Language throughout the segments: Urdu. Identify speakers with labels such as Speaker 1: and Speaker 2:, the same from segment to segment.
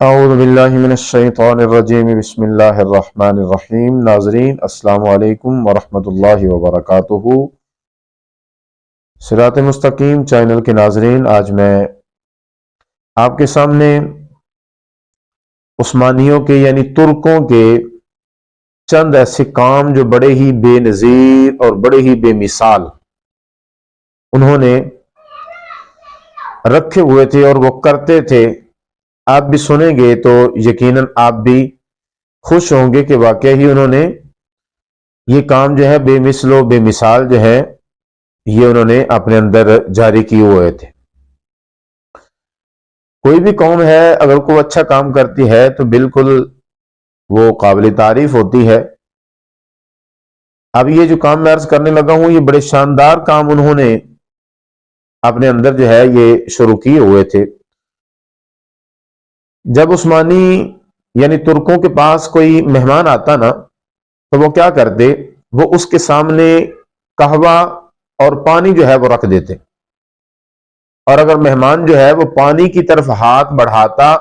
Speaker 1: اعوذ باللہ من الشیطان الرجیم بسم اللہ الرحمن الرحیم۔ ناظرین السلام علیکم ورحمۃ اللہ وبرکاتہ۔ صراط مستقیم چینل کے ناظرین، آج میں آپ کے سامنے عثمانیوں کے یعنی ترکوں کے چند ایسے کام جو بڑے ہی بے نظیر اور بڑے ہی بے مثال انہوں نے رکھے ہوئے تھے اور وہ کرتے تھے، آپ بھی سنیں گے تو یقیناً آپ بھی خوش ہوں گے کہ واقعی ہی انہوں نے یہ کام جو ہے بے مثل و بے مثال جو ہے یہ انہوں نے اپنے اندر جاری کیے ہوئے تھے۔ کوئی بھی قوم ہے اگر کوئی اچھا کام کرتی ہے تو بالکل وہ قابل تعریف ہوتی ہے۔ اب یہ جو کام میں عرض کرنے لگا ہوں یہ بڑے شاندار کام انہوں نے اپنے اندر جو ہے یہ شروع کیے ہوئے تھے۔ جب عثمانی یعنی ترکوں کے پاس کوئی مہمان آتا نا تو وہ کیا کرتے، وہ اس کے سامنے قہوہ اور پانی جو ہے وہ رکھ دیتے، اور اگر مہمان جو ہے وہ پانی کی طرف ہاتھ بڑھاتا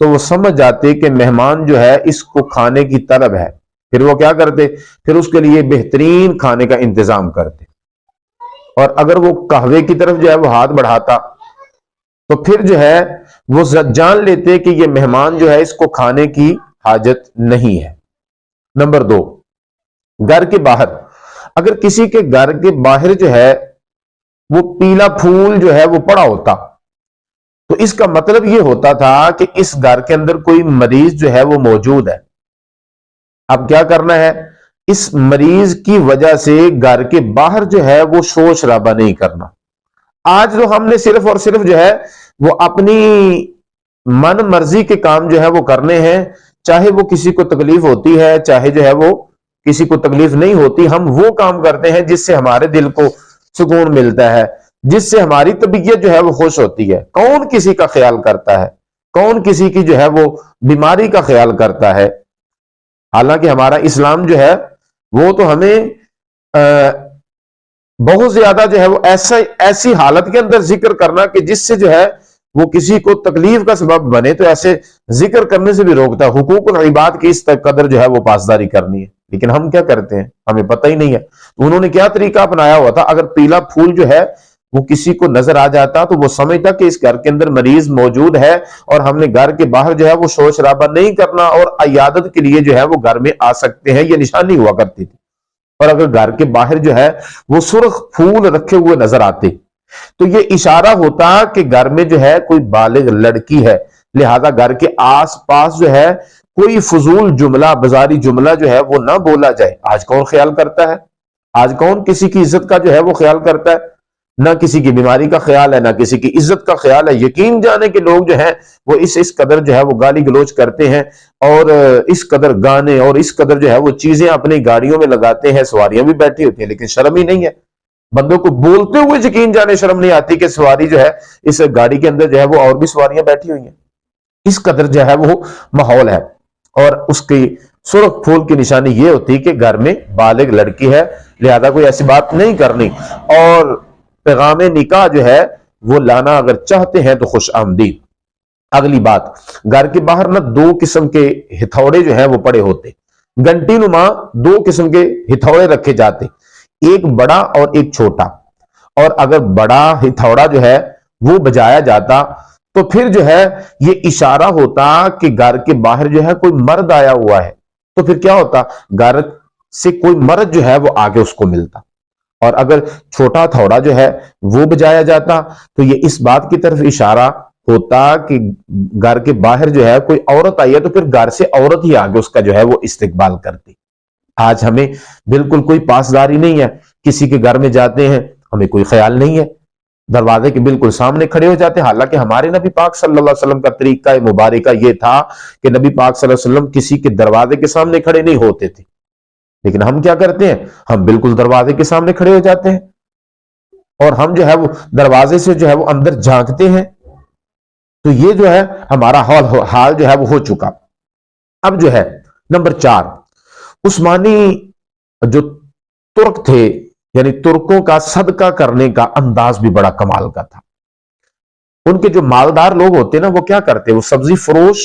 Speaker 1: تو وہ سمجھ جاتے کہ مہمان جو ہے اس کو کھانے کی طلب ہے، پھر وہ کیا کرتے، پھر اس کے لیے بہترین کھانے کا انتظام کرتے۔ اور اگر وہ قہوے کی طرف جو ہے وہ ہاتھ بڑھاتا تو پھر جو ہے وہ جان لیتے کہ یہ مہمان جو ہے اس کو کھانے کی حاجت نہیں ہے۔ نمبر 2، گھر کے باہر اگر کسی کے گھر کے باہر جو ہے وہ پیلا پھول جو ہے وہ پڑا ہوتا تو اس کا مطلب یہ ہوتا تھا کہ اس گھر کے اندر کوئی مریض جو ہے وہ موجود ہے۔ اب کیا کرنا ہے، اس مریض کی وجہ سے گھر کے باہر جو ہے وہ شور شرابہ نہیں کرنا۔ آج تو ہم نے صرف اور صرف جو ہے وہ اپنی من مرضی کے کام جو ہے وہ کرنے ہیں، چاہے وہ کسی کو تکلیف ہوتی ہے چاہے جو ہے وہ کسی کو تکلیف نہیں ہوتی، ہم وہ کام کرتے ہیں جس سے ہمارے دل کو سکون ملتا ہے، جس سے ہماری طبیعت جو ہے وہ خوش ہوتی ہے۔ کون کسی کا خیال کرتا ہے، کون کسی کی جو ہے وہ بیماری کا خیال کرتا ہے؟ حالانکہ ہمارا اسلام جو ہے وہ تو ہمیں بہت زیادہ جو ہے وہ ایسی حالت کے اندر ذکر کرنا کہ جس سے جو ہے وہ کسی کو تکلیف کا سبب بنے تو ایسے ذکر کرنے سے بھی روکتا ہے۔ حقوق العباد کی اس قدر جو ہے وہ پاسداری کرنی ہے، لیکن ہم کیا کرتے ہیں، ہمیں پتہ ہی نہیں ہے۔ انہوں نے کیا طریقہ اپنایا ہوا تھا، اگر پیلا پھول جو ہے وہ کسی کو نظر آ جاتا تو وہ سمجھتا کہ اس گھر کے اندر مریض موجود ہے اور ہم نے گھر کے باہر جو ہے وہ شور شرابہ نہیں کرنا، اور عیادت کے لیے جو ہے وہ گھر میں آ سکتے ہیں، یہ نشانی ہوا کرتی تھی۔ اور اگر گھر کے باہر جو ہے وہ سرخ پھول رکھے ہوئے نظر آتے تو یہ اشارہ ہوتا کہ گھر میں جو ہے کوئی بالغ لڑکی ہے، لہذا گھر کے آس پاس جو ہے کوئی فضول جملہ بازاری جملہ جو ہے وہ نہ بولا جائے۔ آج کون خیال کرتا ہے، آج کون کسی کی عزت کا جو ہے وہ خیال کرتا ہے؟ نہ کسی کی بیماری کا خیال ہے، نہ کسی کی عزت کا خیال ہے۔ یقین جانے کہ لوگ جو ہیں وہ اس قدر جو ہے وہ گالی گلوچ کرتے ہیں اور اس قدر گانے اور اس قدر جو ہے وہ چیزیں اپنی گاڑیوں میں لگاتے ہیں، سواریاں بھی بیٹھی ہوتی ہیں لیکن شرم ہی نہیں ہے۔ بندوں کو بولتے ہوئے یقین جانے شرم نہیں آتی کہ سواری جو ہے اس گاڑی کے اندر جو ہے وہ اور بھی سواریاں بیٹھی ہوئی ہیں۔ اس قدر جو ہے وہ ماحول ہے، اور اس کی سرخ پھول کی نشانی یہ ہوتی کہ گھر میں بالغ لڑکی ہے، لہذا کوئی ایسی بات نہیں کرنی۔ اور پیغام نکاح جو ہے وہ لانا اگر چاہتے ہیں تو خوش آمدید۔ اگلی بات، گھر کے باہر نہ دو قسم کے ہتھوڑے جو ہیں وہ پڑے ہوتے، گھنٹی نما دو قسم کے ہتھوڑے رکھے جاتے، ایک بڑا اور ایک چھوٹا، اور اگر بڑا ہتھوڑا جو ہے وہ بجایا جاتا تو پھر جو ہے یہ اشارہ ہوتا کہ گھر کے باہر جو ہے کوئی مرد آیا ہوا ہے، تو پھر کیا ہوتا، گھر سے کوئی مرد جو ہے وہ آگے اس کو ملتا۔ اور اگر چھوٹا تھوڑا جو ہے وہ بجایا جاتا تو یہ اس بات کی طرف اشارہ ہوتا کہ گھر کے باہر جو ہے کوئی عورت آئی ہے، تو پھر گھر سے عورت ہی آگے اس کا جو ہے وہ استقبال کرتی۔ آج ہمیں بالکل کوئی پاسداری نہیں ہے، کسی کے گھر میں جاتے ہیں ہمیں کوئی خیال نہیں ہے، دروازے کے بالکل سامنے کھڑے ہو جاتے ہیں۔ حالانکہ ہمارے نبی پاک صلی اللہ علیہ وسلم کا طریقہ مبارکہ یہ تھا کہ نبی پاک صلی اللہ علیہ وسلم کسی کے دروازے کے سامنے کھڑے نہیں ہوتے تھے، لیکن ہم کیا کرتے ہیں، ہم بالکل دروازے کے سامنے کھڑے ہو جاتے ہیں اور ہم جو ہے وہ دروازے سے جو ہے وہ اندر جھانکتے ہیں۔ تو یہ جو ہے ہمارا حال جو ہے وہ ہو چکا۔ اب جو ہے نمبر 4، عثمانی جو ترک تھے یعنی ترکوں کا صدقہ کرنے کا انداز بھی بڑا کمال کا تھا۔ ان کے جو مالدار لوگ ہوتے نا وہ کیا کرتے، وہ سبزی فروش